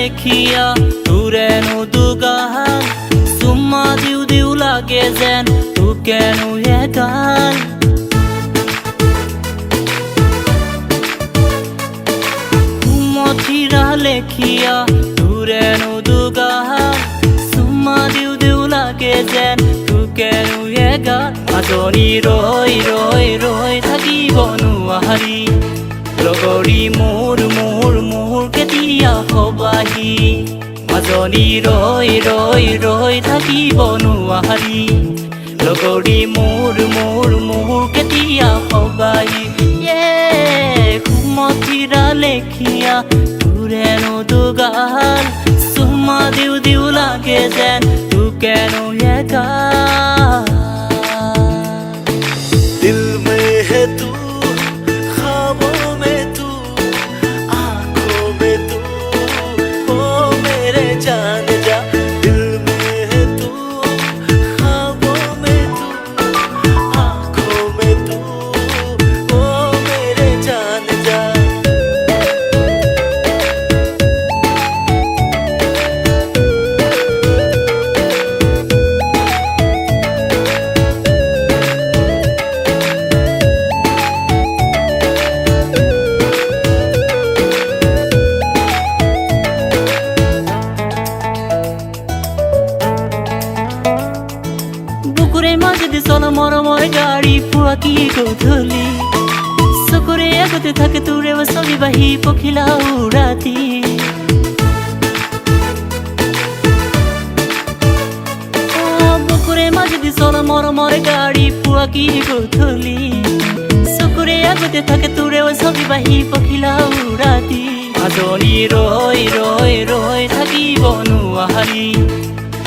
লেখিয়া তুরেনো দুগাল সুম্মা দিউ দিউ লাগে যেন তু কেন একাল মথিরা লেখিয়া তুরেনো দুগাল সুম্মা দিউ দিউ লাগে যেন তু কেন একাল মাজনী ৰৈ ৰৈ ৰৈ থাকিব নোৱাৰি লগৰী মোৰ মোৰ মোৰ কেতিয়া হবাহি মাজনী ৰৈ ৰৈ ৰৈ থাকিব নোৱাৰি লগৰী মোৰ মোৰ মোৰ কেতিয়া হবাহি মথিৰা লেখিয়া তুৰেনো দুগাল সুম্মা দিউ দিউ লাগে যেন তু কেন একাল दिल में है तू ख्वाबों में तू आंखों में तू ओ मेरे जान जा दिल में है तू ख्वाबों में तू आंखों में तू ओ मेरे जान जा বুকুরের মাঝে দিয়ে চলো মরমর গাড়ি পুয়াকি গধূলি চকুরে আগতে থাকে তোরে ছবি বাহি পখিলা উড়াতি বুকুরের মাঝে দিয়ে চলো মরমর গাড়ি পুয়াকি গধূলি চকুরে আগতে থাকে তোরে ছবি বাহি পখিলা উড়াতি মাজনী ৰৈ ৰৈ ৰৈ থাকিব নোৱাৰি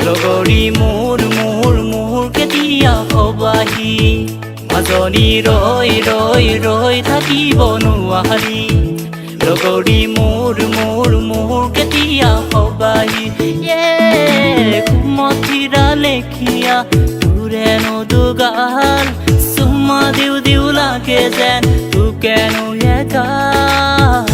লগৰী মোৰ মোৰ মোৰ কেতিয়া হবাহি মাজনী ৰৈ ৰৈ ৰৈ থাকিব নোৱাৰি লগৰী মোৰ মোৰ মোৰ কেতিয়া হবাহি মথিৰা লেখিয়া তুৰেনো দুগাল সুম্মা দিউ দিউ লাগে যেন তু কেন একাল